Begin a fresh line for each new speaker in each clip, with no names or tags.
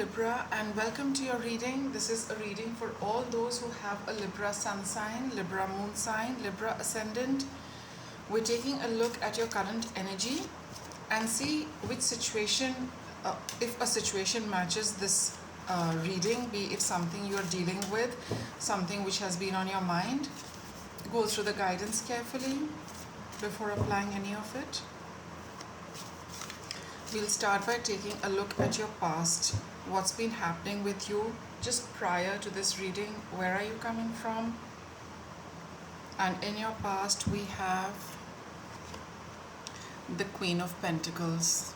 Libra, and welcome to your reading. This is a reading for all those who have a Libra sun sign, Libra moon sign, Libra ascendant. We're taking a look at your current energy and see which situation, if a situation matches this reading, be it something you're dealing with, something which has been on your mind. Go through the guidance carefully before applying any of it. We'll start by taking a look at your past. What's been happening with you just prior to this reading? Where are you coming from? And in your past, we have the Queen of Pentacles,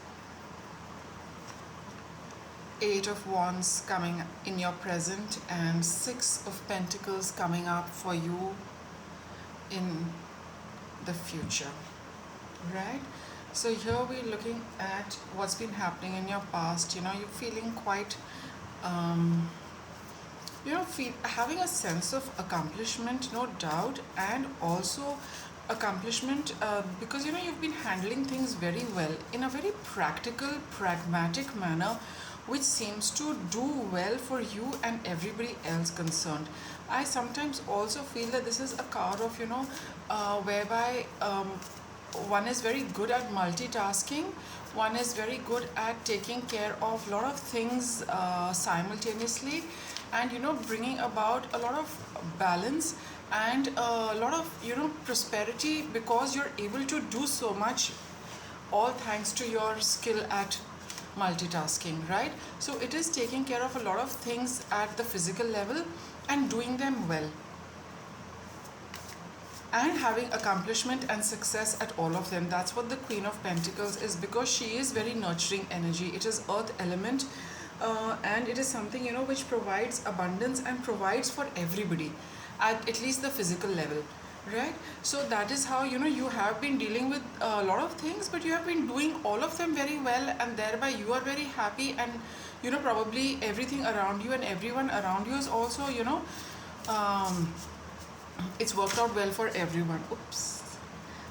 Eight of Wands coming in your present, and Six of Pentacles coming up for you in the future, right? So here we're looking at what's been happening in your past. You're feeling quite, having a sense of accomplishment, no doubt, and also accomplishment because you've been handling things very well in a very practical, pragmatic manner, which seems to do well for you and everybody else concerned. I sometimes also feel that this is a card of, whereby one is very good at multitasking, one is very good at taking care of a lot of things simultaneously, and bringing about a lot of balance and a lot of prosperity, because you're able to do so much, all thanks to your skill at multitasking, right? So it is taking care of a lot of things at the physical level and doing them well, and having accomplishment and success at all of them. That's what the Queen of Pentacles is, because she is very nurturing energy. It is earth element, and it is something which provides abundance and provides for everybody at least the physical level, right? So that is how you have been dealing with a lot of things, but you have been doing all of them very well, and thereby you are very happy, and probably everything around you and everyone around you is also it's worked out well for everyone. Oops.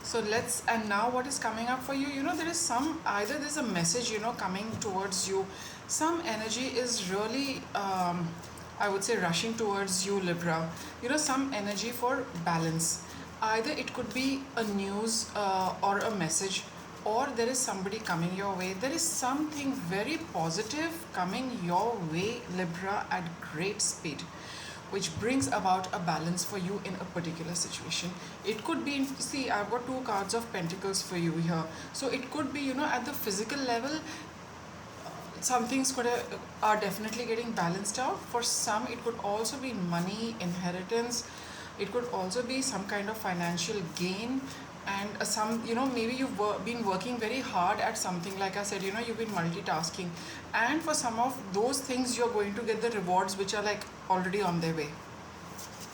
So and now what is coming up for you? There is either there's a message coming towards you. Some energy is really I would say rushing towards you, Libra. Some energy for balance. Either it could be a news or a message, or there is somebody coming your way. There is something very positive coming your way, Libra, at great speed, which brings about a balance for you in a particular situation. It could be, see, I've got two cards of Pentacles for you here. So it could be, at the physical level, some things are definitely getting balanced out. For some, it could also be money, inheritance. It could also be some kind of financial gain. And maybe you've been working very hard at something. Like I said, you've been multitasking, and for some of those things you're going to get the rewards which are like already on their way.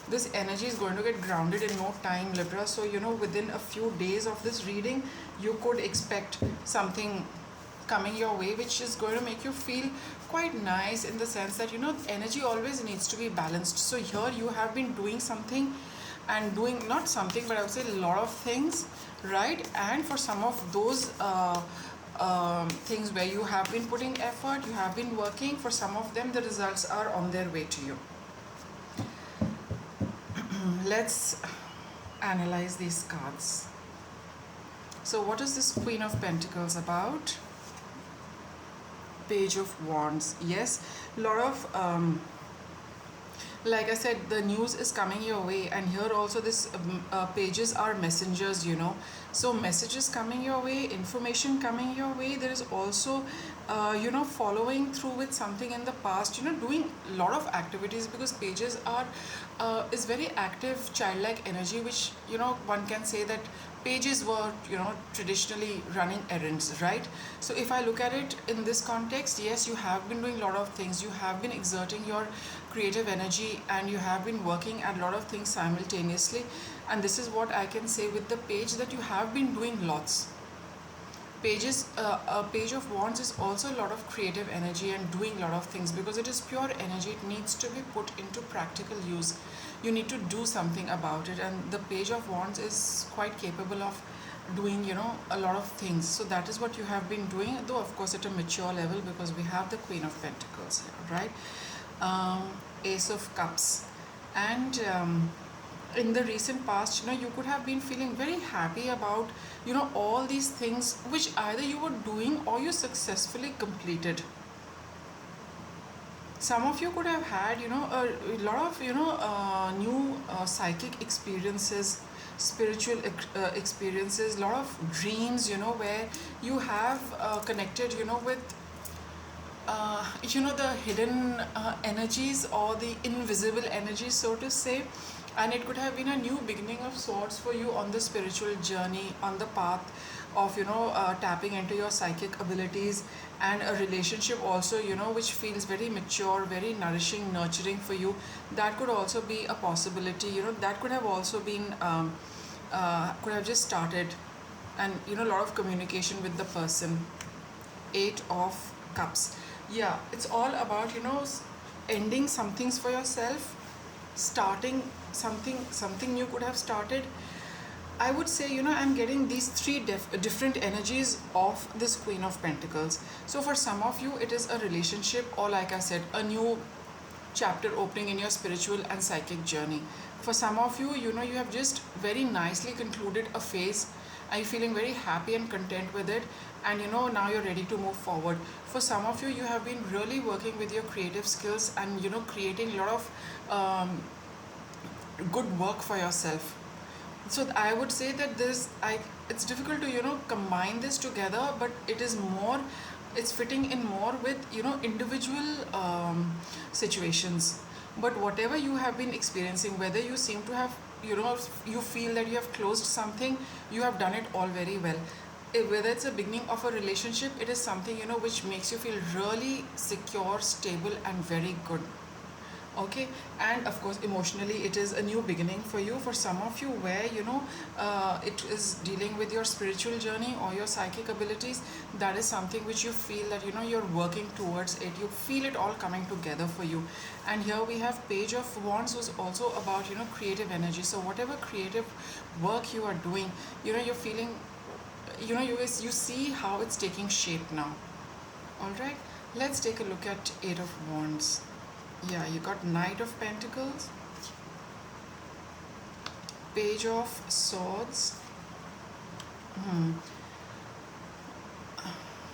This energy is going to get grounded in no time, Libra. So within a few days of this reading, you could expect something coming your way which is going to make you feel quite nice, in the sense that energy always needs to be balanced. So here you have been doing something, and doing not something, but I would say a lot of things, right? And for some of those things where you have been putting effort, you have been working, for some of them the results are on their way to you. Let's analyze these cards. So what is this Queen of Pentacles about? Page of Wands. Yes, a lot of like I said, the news is coming your way, and here also this pages are messengers. So messages coming your way, information coming your way. There is also following through with something in the past, doing a lot of activities, because pages are is very active, childlike energy, which one can say that pages were traditionally running errands, right? So if I look at it in this context, yes, you have been doing a lot of things. You have been exerting your creative energy, and you have been working at a lot of things simultaneously, and this is what I can say with the page, that you have been doing lots. A page of Wands is also a lot of creative energy and doing a lot of things, because it is pure energy. It needs to be put into practical use. You need to do something about it, and the Page of Wands is quite capable of doing, a lot of things. So that is what you have been doing, though of course at a mature level, because we have the Queen of Pentacles here, right? Ace of Cups. And in the recent past, you could have been feeling very happy about, all these things which either you were doing or you successfully completed. Some of you could have had, a lot of, new psychic experiences, spiritual experiences, a lot of dreams, where you have connected, with the hidden energies or the invisible energies, so to say. And it could have been a new beginning of sorts for you on the spiritual journey, on the path of, tapping into your psychic abilities. And a relationship also, which feels very mature, very nourishing, nurturing for you. That could also be a possibility. That could have also been could have just started. And a lot of communication with the person. Eight of Cups. Yeah, it's all about, ending some things for yourself, starting something new could have started. I would say, I'm getting these three different energies of this Queen of Pentacles. So for some of you, it is a relationship, or like I said, a new chapter opening in your spiritual and psychic journey. For some of you, you have just very nicely concluded a phase. Are you feeling very happy and content with it? And now you're ready to move forward. For some of you, you have been really working with your creative skills and creating a lot of good work for yourself. So I would say that it's difficult to combine this together, but it's fitting in more with individual situations. But whatever you have been experiencing, whether you seem to have, you feel that you have closed something, you have done it all very well. Whether it's a beginning of a relationship, it is something which makes you feel really secure, stable, and very good. Okay. And of course, emotionally, it is a new beginning for you. For some of you, where it is dealing with your spiritual journey or your psychic abilities, that is something which you feel that you're working towards it. You feel it all coming together for you. And here we have Page of Wands, who's also about creative energy. So whatever creative work you are doing, you're feeling, you see how it's taking shape now. All right. Let's take a look at Eight of Wands. Yeah, you got Knight of Pentacles, Page of Swords.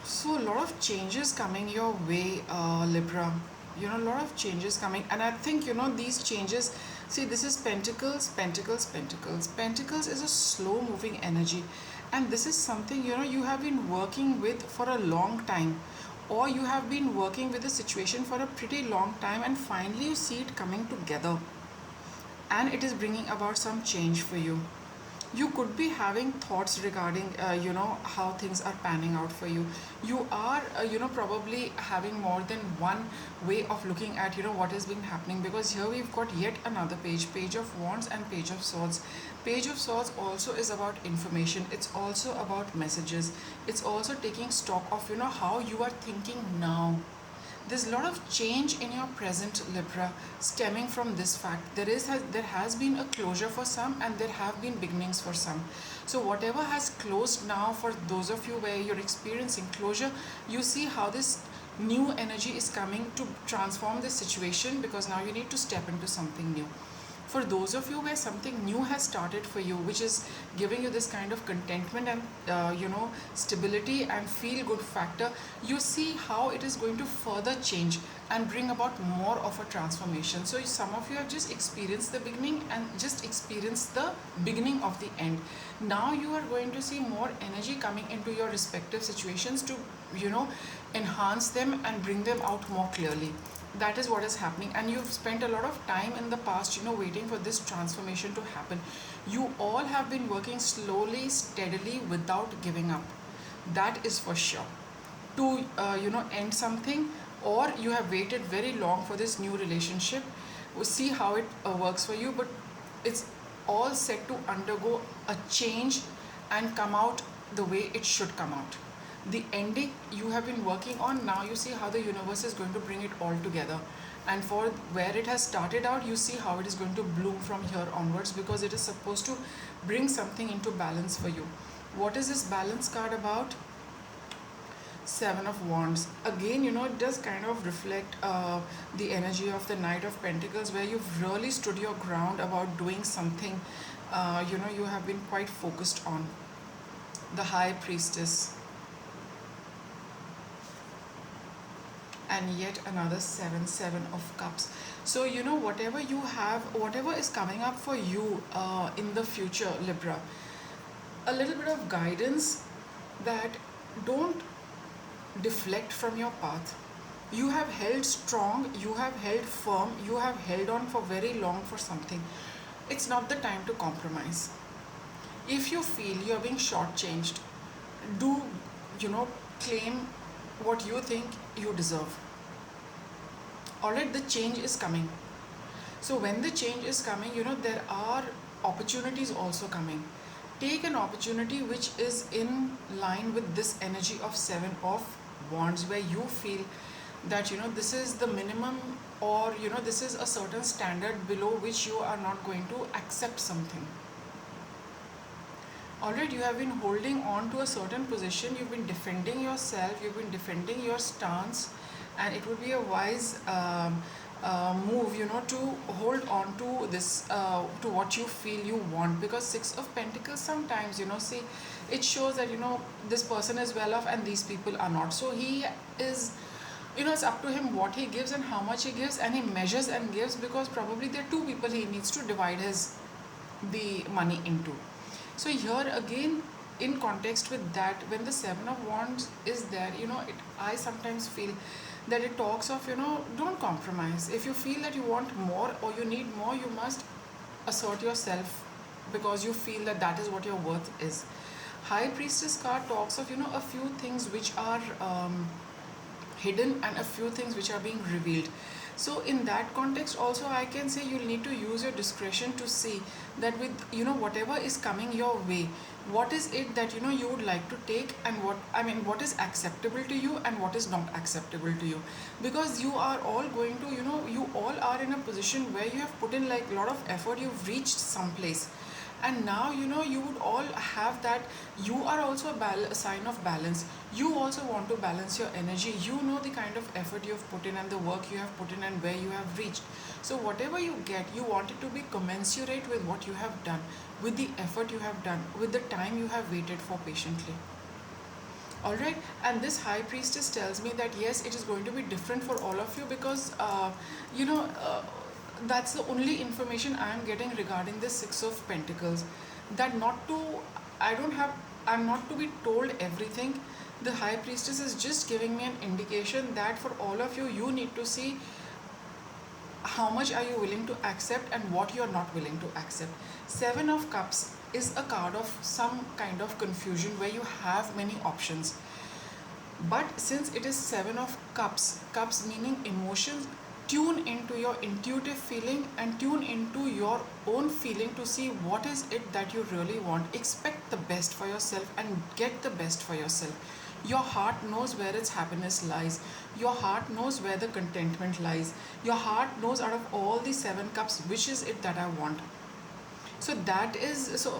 So a lot of changes coming your way, Libra. A lot of changes coming, and I think these changes. See, this is Pentacles, Pentacles, Pentacles. Pentacles is a slow-moving energy, and this is something you have been working with for a long time, or you have been working with a situation for a pretty long time, and finally you see it coming together, and it is bringing about some change for you. You could be having thoughts regarding how things are panning out for you. You are probably having more than one way of looking at what has been happening, because here we've got yet another Page of Wands and Page of Swords. Page of Swords also is about information. It's also about messages. It's also taking stock of how you are thinking now. There's a lot of change in your present, Libra, stemming from this fact. There has been a closure for some, and there have been beginnings for some. So whatever has closed now, for those of you where you're experiencing closure, you see how this new energy is coming to transform this situation, because now you need to step into something new. For those of you where something new has started for you, which is giving you this kind of contentment and stability and feel good factor, you see how it is going to further change and bring about more of a transformation. So some of you have just experienced the beginning and just experienced the beginning of the end. Now you are going to see more energy coming into your respective situations to enhance them and bring them out more clearly. That is what is happening, and you've spent a lot of time in the past waiting for this transformation to happen. You all have been working slowly, steadily, without giving up. That is for sure. To end something, or you have waited very long for this new relationship. We'll see how it works for you, but it's all set to undergo a change and come out the way it should come out. The ending you have been working on, now you see how the universe is going to bring it all together. And for where it has started out, you see how it is going to bloom from here onwards, because it is supposed to bring something into balance for you. What is this balance card about? Seven of Wands. Again, it does kind of reflect the energy of the Knight of Pentacles, where you've really stood your ground about doing something, you have been quite focused on. The High Priestess. And yet another seven of cups. So whatever you have, whatever is coming up for you in the future, Libra, a little bit of guidance, that don't deflect from your path. You have held strong, you have held firm, you have held on for very long for something. It's not the time to compromise. If you feel you're being shortchanged, do claim what you think you deserve. Alright, the change is coming. So when the change is coming, there are opportunities also coming. Take an opportunity which is in line with this energy of Seven of Wands, where you feel that this is the minimum, or this is a certain standard below which you are not going to accept something. Alright, you have been holding on to a certain position, you've been defending yourself, you've been defending your stance, and it would be a wise move to hold on to this, to what you feel you want. Because Six of Pentacles sometimes see, it shows that this person is well off and these people are not. So he is, it's up to him what he gives and how much he gives, and he measures and gives, because probably there are two people he needs to divide the money into. So here again, in context with that, when the Seven of Wands is there, I sometimes feel that it talks of don't compromise. If you feel that you want more or you need more, you must assert yourself, because you feel that that is what your worth is. High Priestess card talks of a few things which are hidden and a few things which are being revealed. So in that context also, I can say you'll need to use your discretion to see that with whatever is coming your way, what is it that you would like to take, and what is acceptable to you and what is not acceptable to you. Because you are all going to you all are in a position where you have put in like a lot of effort, you've reached some place, and now you would all have that. You are also a sign of balance. You also want to balance your energy. The kind of effort you have put in and the work you have put in and where you have reached. So whatever you get, you want it to be commensurate with what you have done, with the effort you have done, with the time you have waited for patiently. Alright, and this High Priestess tells me that yes, it is going to be different for all of you, because that's the only information I am getting regarding this Six of Pentacles. That I'm not to be told everything. The High Priestess is just giving me an indication that for all of you, you need to see how much are you willing to accept and what you are not willing to accept. Seven of Cups is a card of some kind of confusion where you have many options. But since it is Seven of Cups, cups meaning emotions, tune into your intuitive feeling and tune into your own feeling to see what is it that you really want. Expect the best for yourself and get the best for yourself. Your heart knows where its happiness lies. Your heart knows where the contentment lies. Your heart knows out of all the Seven Cups, which is it that I want. So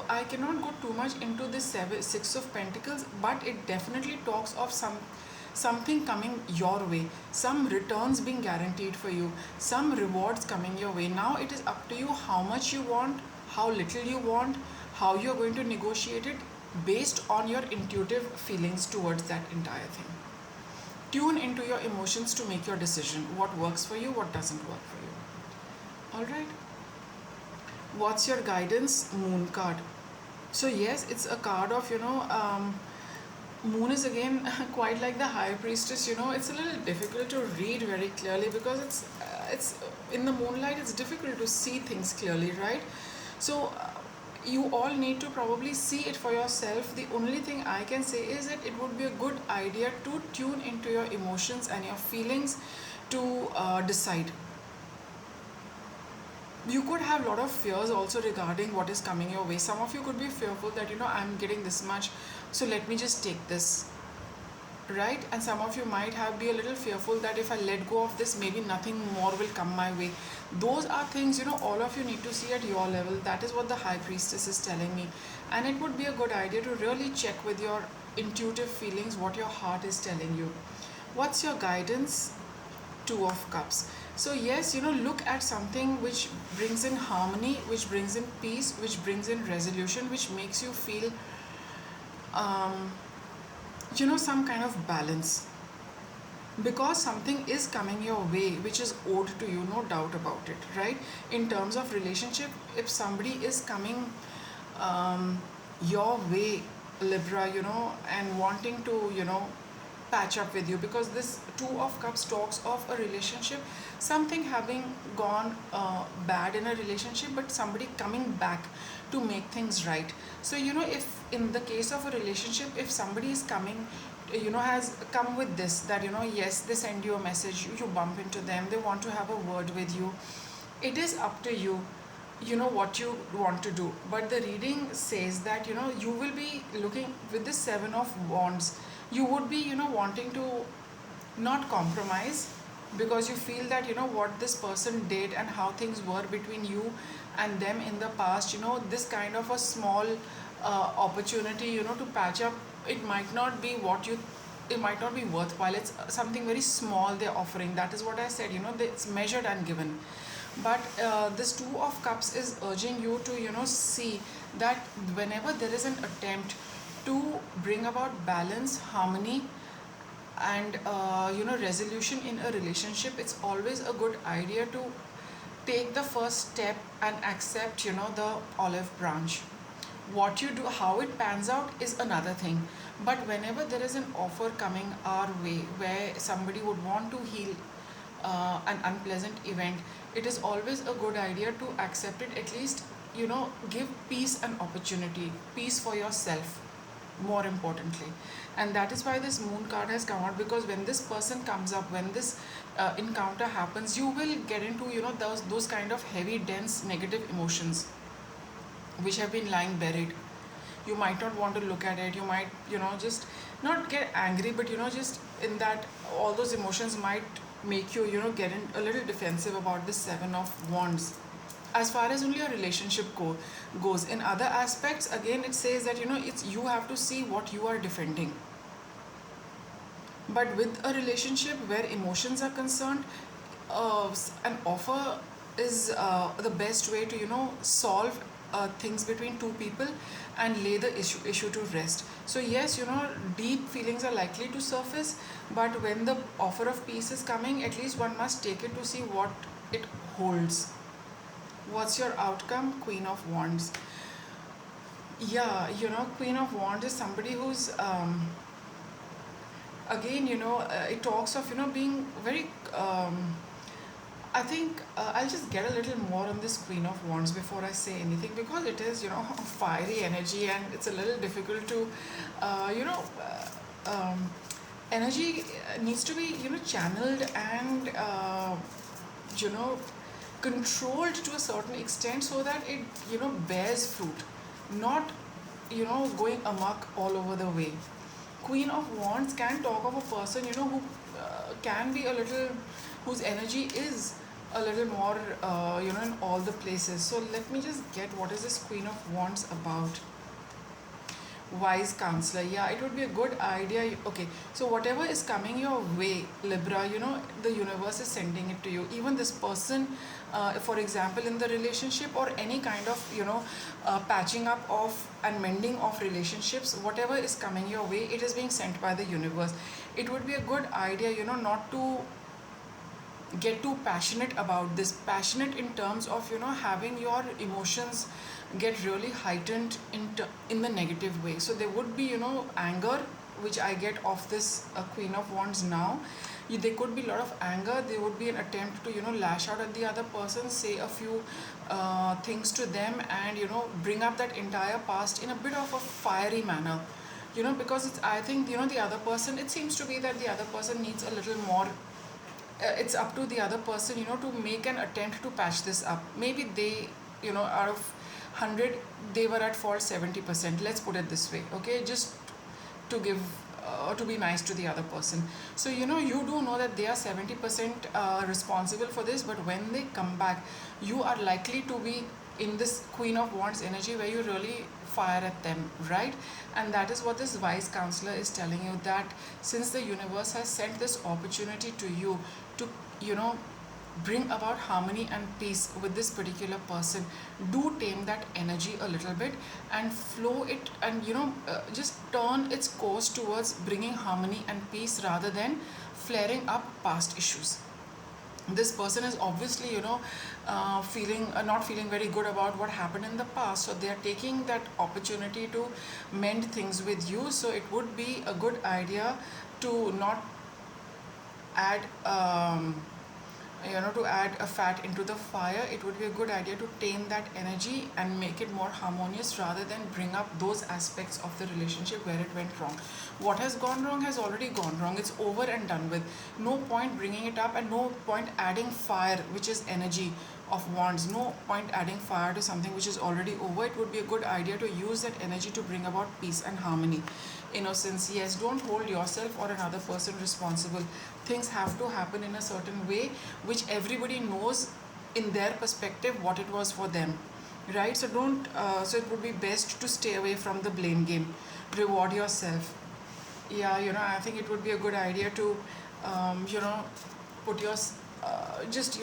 I cannot go too much into this Six of Pentacles, but it definitely talks of something coming your way, some returns being guaranteed for you, some rewards coming your way. Now it is up to you how much you want, how little you want, how you are going to negotiate it based on your intuitive feelings towards that entire thing. Tune into your emotions to make your decision, what works for you, what doesn't work for you. All right. What's your guidance? Moon card. So yes, it's a card of Moon is again quite like the High Priestess. It's a little difficult to read very clearly, because it's in the moonlight, it's difficult to see things clearly, right? So you all need to probably see it for yourself. The only thing I can say is that it would be a good idea to tune into your emotions and your feelings to decide. You could have a lot of fears also regarding what is coming your way. Some of you could be fearful that I'm getting this much, so let me just take this. right? And some of you might have be a little fearful that if I let go of this, maybe nothing more will come my way. Those are things, all of you need to see at your level. That is what the high priestess is telling me. And it would be a good idea to really check with your intuitive feelings what your heart is telling you. What's your guidance? Two of cups. So yes, look at something which brings in harmony, which brings in peace, which brings in resolution, which makes you feel um, some kind of balance, because something is coming your way which is owed to you, no doubt about it, right? In terms of relationship, if somebody is coming your way, Libra, and wanting to patch up with you, because this two of cups talks of a relationship, something having gone bad in a relationship, but somebody coming back to make things right. So if in the case of a relationship, if somebody is coming, has come with this, that yes, they send you a message, you bump into them, they want to have a word with you, it is up to you, what you want to do. But the reading says that you will be looking with the seven of wands, you would be wanting to not compromise, because you feel that what this person did and how things were between you and them in the past, this kind of a small opportunity to patch up, it might not be it might not be worthwhile. It's something very small they're offering. That is what I said, it's measured and given. But this two of cups is urging you to see that whenever there is an attempt to bring about balance, harmony, and resolution in a relationship, it's always a good idea to take the first step and accept the olive branch. What you do, how it pans out is another thing. But whenever there is an offer coming our way where somebody would want to heal an unpleasant event, it is always a good idea to accept it. At least give peace and opportunity, peace for yourself, more importantly. And that is why this moon card has come out, because when this person comes up, when this encounter happens, you will get into those kind of heavy, dense, negative emotions which have been lying buried. You might not want to look at it, you might just not get angry, but just in that, all those emotions might make you get in a little defensive about the seven of wands, as far as only a relationship goes. In other aspects, again, it says that it's you have to see what you are defending. But with a relationship where emotions are concerned, an offer is the best way to solve things between two people and lay the issue to rest. So yes, deep feelings are likely to surface, but when the offer of peace is coming, at least one must take it to see what it holds. What's your outcome? Queen of Wands. Yeah, Queen of Wands is somebody who's again, it talks of being very I think I'll just get a little more on this Queen of Wands before I say anything, because it is fiery energy, and it's a little difficult to energy needs to be channeled and you know controlled to a certain extent, so that it bears fruit, not going amok all over the way. Queen of Wands can talk of a person who can be a little, whose energy is a little more in all the places. So let me just get, what is this Queen of Wands about? Wise counselor. Yeah, it would be a good idea. Okay, so whatever is coming your way, Libra, the universe is sending it to you. Even this person, for example, in the relationship, or any kind of patching up of and mending of relationships, whatever is coming your way, it is being sent by the universe. It would be a good idea not to get too passionate about this. Passionate in terms of having your emotions get really heightened in the negative way. So there would be anger, which I get of this Queen of Wands now. There could be a lot of anger. There would be an attempt to lash out at the other person, say a few things to them, and bring up that entire past in a bit of a fiery manner, because it's, I think the other person, it seems to be that the other person needs a little more. It's up to the other person to make an attempt to patch this up. Maybe they out of 100 they were at fault 70%, let's put it this way, okay, just to give to be nice to the other person. So you do know that they are 70% responsible for this, but when they come back, you are likely to be in this Queen of Wands energy where you really fire at them, right? And that is what this wise counselor is telling you, that since the universe has sent this opportunity to you to you know bring about harmony and peace with this particular person, do tame that energy a little bit and flow it, and just turn its course towards bringing harmony and peace rather than flaring up past issues. This person is obviously feeling not feeling very good about what happened in the past, so they are taking that opportunity to mend things with you. So it would be a good idea to not add to add a fat into the fire. It would be a good idea to tame that energy and make it more harmonious rather than bring up those aspects of the relationship where it went wrong. What has gone wrong has already gone wrong. It's over and done with. No point bringing it up, and no point adding fire, which is energy of wands. No point adding fire to something which is already over. It would be a good idea to use that energy to bring about peace and harmony. Innocence, yes, don't hold yourself or another person responsible. Things have to happen in a certain way which everybody knows in their perspective what it was for them, right? So don't so it would be best to stay away from the blame game. Reward yourself. Yeah, I think it would be a good idea to put your just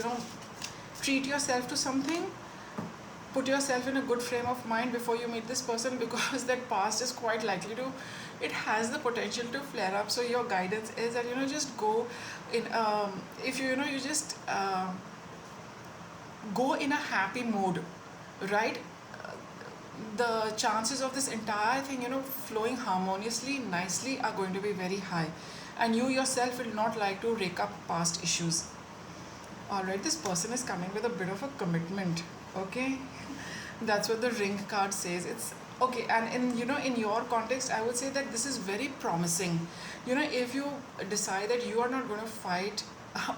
treat yourself to something. Put yourself in a good frame of mind before you meet this person, because that past is quite likely to, it has the potential to flare up. So your guidance is that just go in if you just go in a happy mood, right? The chances of this entire thing flowing harmoniously, nicely, are going to be very high, and you yourself will not like to rake up past issues. All right, this person is coming with a bit of a commitment. Okay, that's what the ring card says. It's okay, and in your context, I would say that this is very promising. If you decide that you are not going to fight,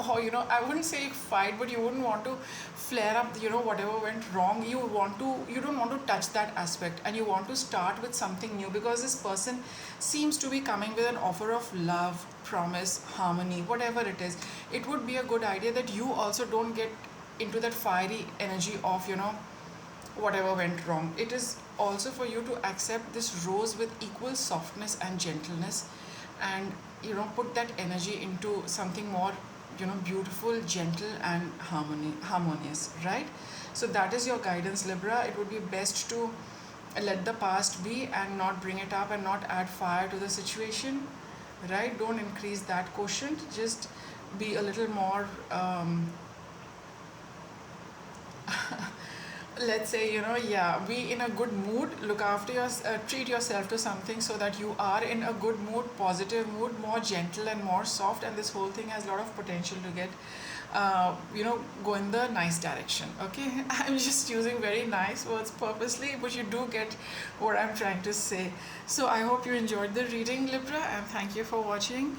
or I wouldn't say fight, but you wouldn't want to flare up whatever went wrong. You don't want to touch that aspect, and you want to start with something new, because this person seems to be coming with an offer of love, promise, harmony, whatever it is. It would be a good idea that you also don't get into that fiery energy of whatever went wrong. It is also for you to accept this rose with equal softness and gentleness, and put that energy into something more beautiful, gentle, and harmonious, right? So that is your guidance, Libra. It would be best to let the past be and not bring it up and not add fire to the situation, right? Don't increase that quotient. Just be a little more let's say be in a good mood. Look after treat yourself to something so that you are in a good mood, positive mood, more gentle and more soft, and this whole thing has a lot of potential to get go in the nice direction. Okay, I'm just using very nice words purposely, but you do get what I'm trying to say. So I hope you enjoyed the reading, Libra, and thank you for watching.